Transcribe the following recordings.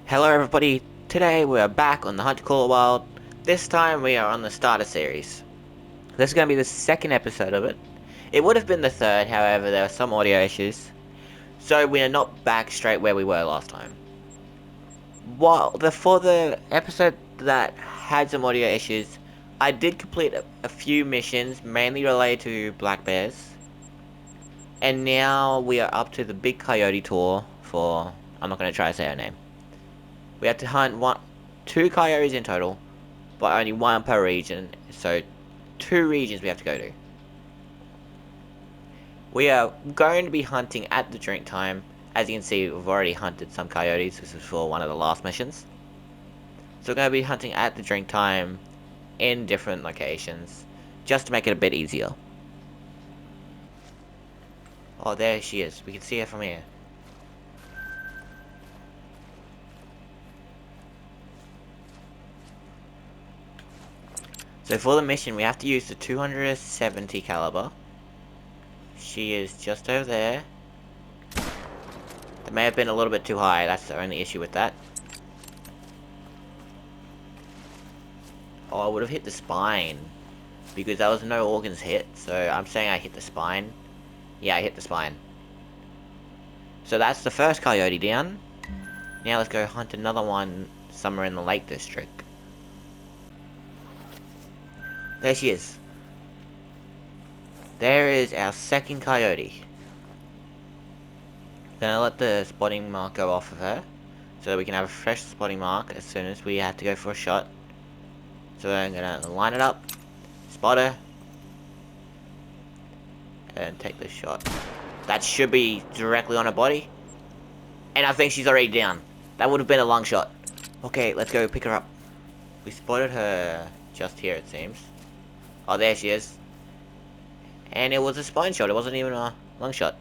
Hello everybody, today we are back on the Hunt to Call Wild. This time we are on the starter series. This is going to be the second episode of it. It would have been the third, however there were some audio issues. So we are not back straight where we were last time. For the episode that had some audio issues, I did complete a few missions, mainly related to black bears. And now we are up to the big coyote tour for, I'm not going to try to say her name. We have to hunt two coyotes in total, but only one per region, so 2 regions we have to go to. We are going to be hunting at the drink time. As you can see, we've already hunted some coyotes. This is for one of the last missions. So we're going to be hunting at the drink time in different locations, just to make it a bit easier. Oh, there she is. We can see her from here. So for the mission, we have to use the 270 caliber. She is just over there. That may have been a little bit too high, that's the only issue with that. Oh, I would have hit the spine, because there was no organs hit, so I'm saying I hit the spine. Yeah, I hit the spine. So that's the first coyote down. Now let's go hunt another one somewhere in the Lake District. There she is. There is our second coyote. Gonna let the spotting mark go off of her, so that we can have a fresh spotting mark as soon as we have to go for a shot. So I'm gonna line it up, spot her, and take the shot. That should be directly on her body. And I think she's already down. That would have been a long shot. Okay, let's go pick her up. We spotted her just here, it seems. Oh, there she is. And it was a spine shot, it wasn't even a long shot.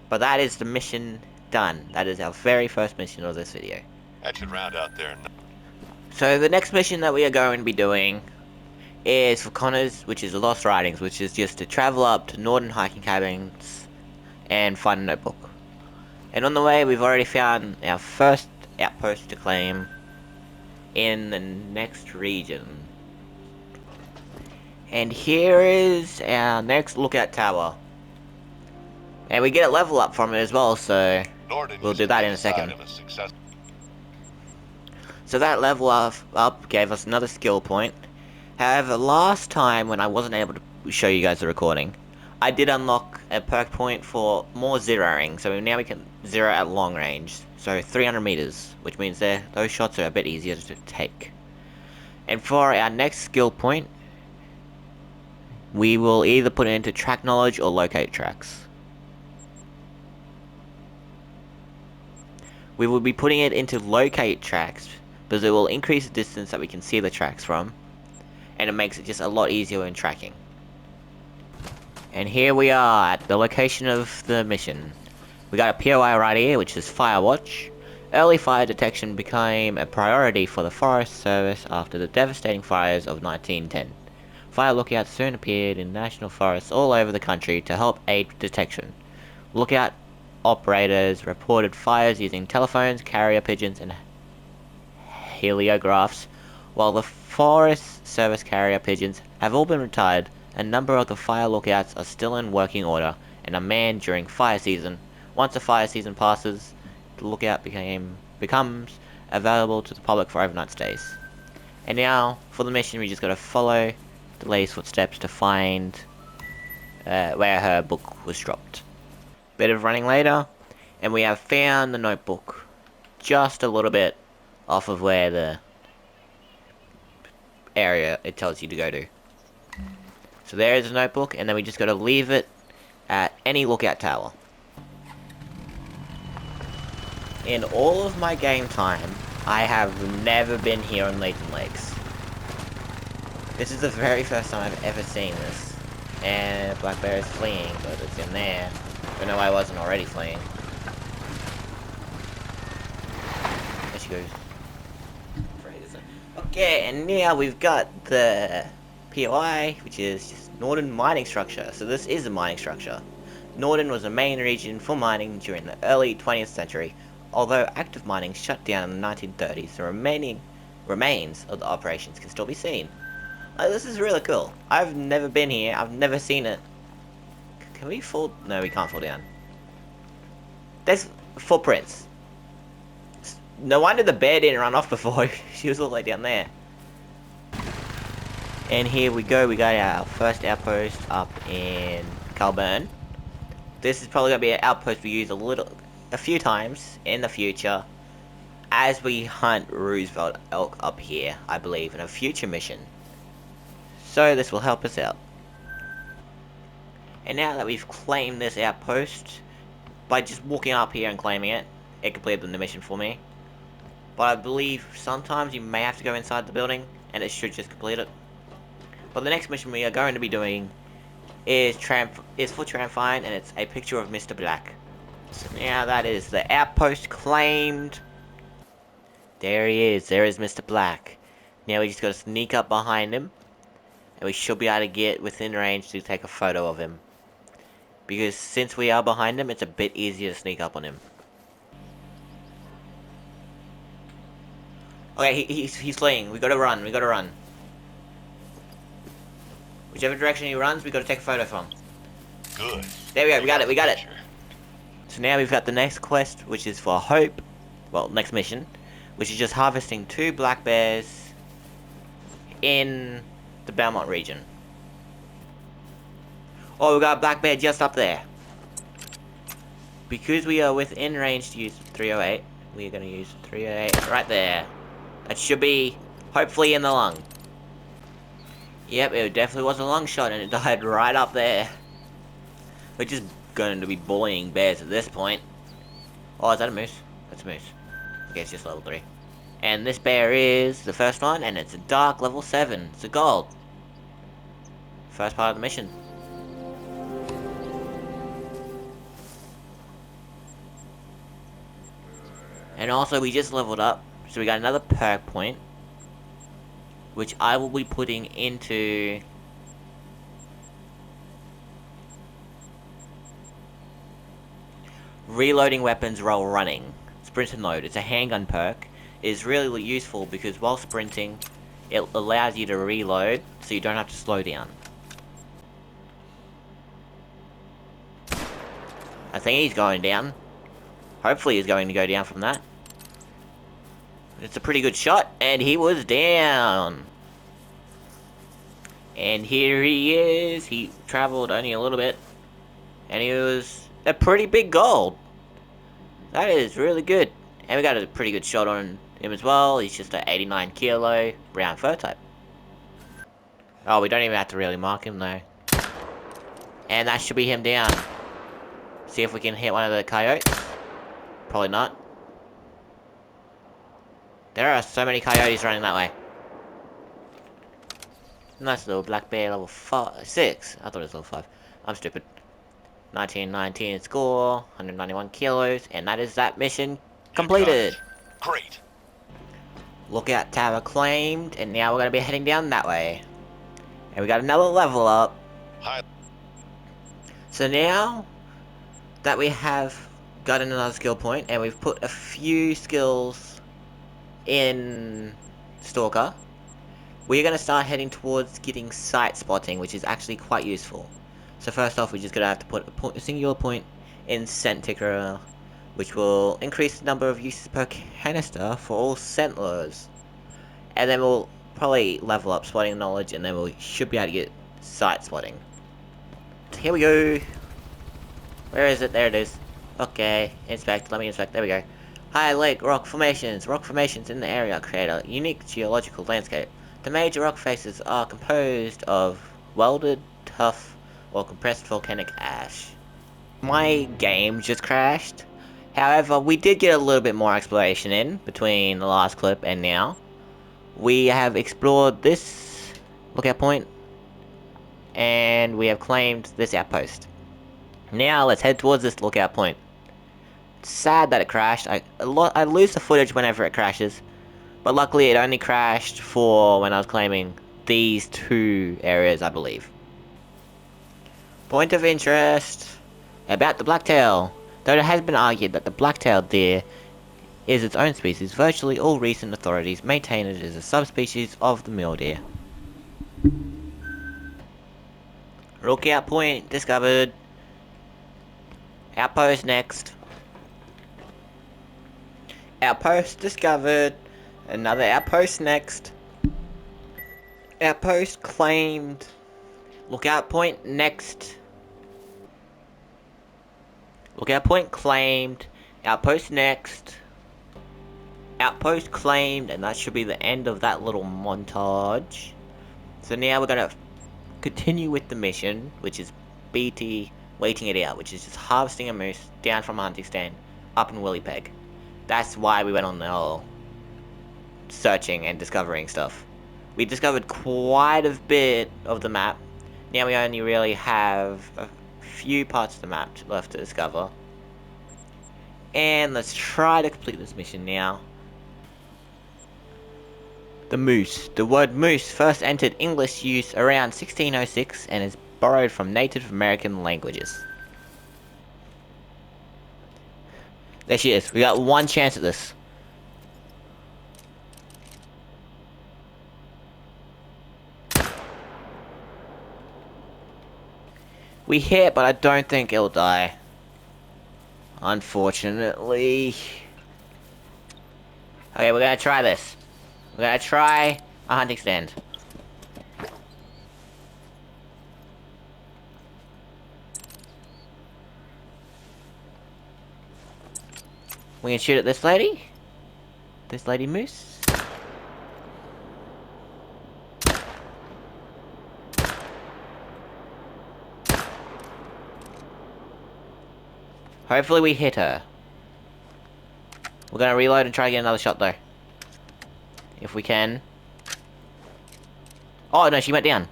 But that is the mission done. That is our very first mission of this video. That should round out there. So the next mission that we are going to be doing is for Connors, which is Lost Writings, which is just to travel up to northern hiking cabins and find a notebook. And on the way, we've already found our first outpost to claim in the next region. And here is our next lookout tower. And we get a level up from it as well, so we'll do that in a second. So that level up gave us another skill point. However, last time when I wasn't able to show you guys the recording, I did unlock a perk point for more zeroing. So now we can zero at long range. So 300 meters, which means those shots are a bit easier to take. And for our next skill point, we will either put it into track knowledge or locate tracks. We will be putting it into locate tracks because it will increase the distance that we can see the tracks from, and it makes it just a lot easier in tracking. And here we are at the location of the mission. We got a POI right here, which is Fire Watch. Early fire detection became a priority for the Forest Service after the devastating fires of 1910. Fire lookouts soon appeared in national forests all over the country to help aid detection. Lookout operators reported fires using telephones, carrier pigeons, and heliographs. While the Forest Service carrier pigeons have all been retired, a number of the fire lookouts are still in working order and are manned during fire season. Once the fire season passes, the lookout becomes available to the public for overnight stays. And now, for the mission, we just gotta follow the lady's footsteps to find where her book was dropped. Bit of running later, and we have found the notebook just a little bit off of where the area it tells you to go to. So there is a notebook, and then we just got to leave it at any lookout tower. In all of my game time, I have never been here on Layton Lakes. This is the very first time I've ever seen this. And black bear is fleeing, but it's in there. I don't know why I wasn't already fleeing. There she goes. Okay, and now we've got the POI, which is just Northern Mining Structure. So this is a mining structure. Northern was a main region for mining during the early 20th century. Although active mining shut down in the 1930s, the remaining remains of the operations can still be seen. This is really cool. I've never been here. I've never seen it. Can we fall? No, we can't fall down. There's footprints. No wonder the bear didn't run off before. She was all the way down there. And here we go. We got our first outpost up in Calburn. This is probably gonna be an outpost we use a few times in the future, as we hunt Roosevelt elk up here, I believe, in a future mission. So this will help us out. And now that we've claimed this outpost, by just walking up here and claiming it, it completed the mission for me. But I believe sometimes you may have to go inside the building, and it should just complete it. But the next mission we are going to be doing is for Tramfine, and it's a picture of Mr. Black. So now that is the outpost claimed. There he is. There is Mr. Black. Now we just gotta sneak up behind him, and we should be able to get within range to take a photo of him. Because since we are behind him, it's a bit easier to sneak up on him. Okay, he's fleeing. We gotta run. We gotta run. Whichever direction he runs, we gotta take a photo from. Good. There we go. We got it. We got it. So now we've got the next quest, which is for Hope. Well, next mission, which is just harvesting 2 black bears in the Belmont region. Oh, we got a black bear just up there. Because we are within range to use 308, we are going to use 308 right there. That should be, hopefully, in the lung. Yep, it definitely was a long shot, and it died right up there. We're just going to be bullying bears at this point. Oh, is that a moose? That's a moose. Okay, it's just level 3. And this bear is the first one, and it's a dark level 7. It's a gold. First part of the mission. And also, we just leveled up, so we got another perk point, which I will be putting into reloading weapons while running. Sprint and load. It's a handgun perk. It is really useful because while sprinting, it allows you to reload, so you don't have to slow down. I think he's going down. Hopefully he's going to go down from that. It's a pretty good shot, and he was down. And here he is. He traveled only a little bit, and he was a pretty big gold. That is really good. And we got a pretty good shot on him as well. He's just an 89 kilo brown fur type. Oh, we don't even have to really mark him though. And that should be him down. See if we can hit one of the coyotes. Probably not. There are so many coyotes running that way. Nice little black bear, level 6. I thought it was level 5. I'm stupid. 1919 score, 191 kilos, and that is that mission completed. Great. Lookout tower claimed, and now we're going to be heading down that way. And we got another level up. Hi. So now that we have gotten another skill point, and we've put a few skills in Stalker, we're going to start heading towards getting sight spotting, which is actually quite useful. So first off, we're just going to have to put a singular point in scent ticker, which will increase the number of uses per canister for all scent lures. And then we'll probably level up spotting knowledge, and then we should be able to get sight spotting. Here we go. Where is it? There it is. Okay, inspect. Let me inspect. There we go. High lake rock formations. Rock formations in the area create a unique geological landscape. The major rock faces are composed of welded, tough, or compressed volcanic ash. My game just crashed. However, we did get a little bit more exploration in between the last clip and now. We have explored this lookout point, and we have claimed this outpost. Now let's head towards this lookout point. It's sad that it crashed. I lose the footage whenever it crashes, but luckily it only crashed for when I was claiming these 2 areas, I believe. Point of interest about the blacktail. Though it has been argued that the black-tailed deer is its own species. Virtually all recent authorities maintain it is a subspecies of the mule deer. Lookout point discovered. Outpost next. Outpost discovered. Another outpost next. Outpost claimed. Lookout point next. Lookout point claimed. Outpost next. Outpost claimed, and that should be the end of that little montage. So now we're gonna continue with the mission, which is BT waiting it out, which is just harvesting a moose down from a hunting stand up in Willy Peg. That's why we went on the whole searching and discovering stuff. We discovered quite a bit of the map. Now we only really have a few parts of the map left to discover. And let's try to complete this mission now. The moose. The word moose first entered English use around 1606 and is borrowed from Native American languages. There she is. We got one chance at this. We hit, but I don't think it'll die. Unfortunately. Okay, we're gonna try this. We're gonna try a hunting stand. We can shoot at this lady. This lady moose. Hopefully we hit her. We're gonna reload and try to get another shot though. If we can. Oh no, she went down.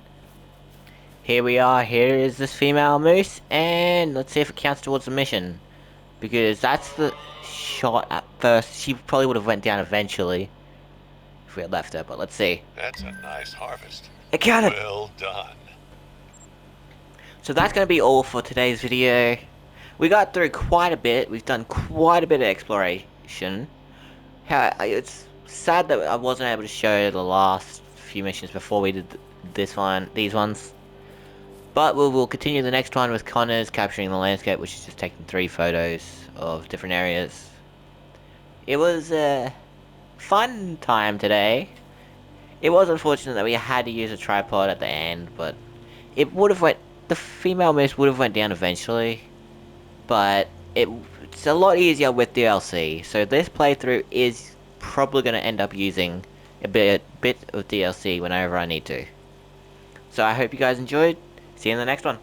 Here we are, here is this female moose, and let's see if it counts towards the mission. Because that's the shot at first. She probably would have went down eventually if we had left her, but let's see. That's a nice harvest. It counted! Well done. So that's going to be all for today's video. We got through quite a bit. We've done quite a bit of exploration. It's sad that I wasn't able to show the last few missions before we did these ones. But we'll continue the next one with Connor's capturing the landscape, which is just taking 3 photos of different areas. It was a fun time today. It was unfortunate that we had to use a tripod at the end, but it would have the female moose would have went down eventually. But it's a lot easier with DLC, so this playthrough is probably going to end up using a bit of DLC whenever I need to. So I hope you guys enjoyed. See you in the next one.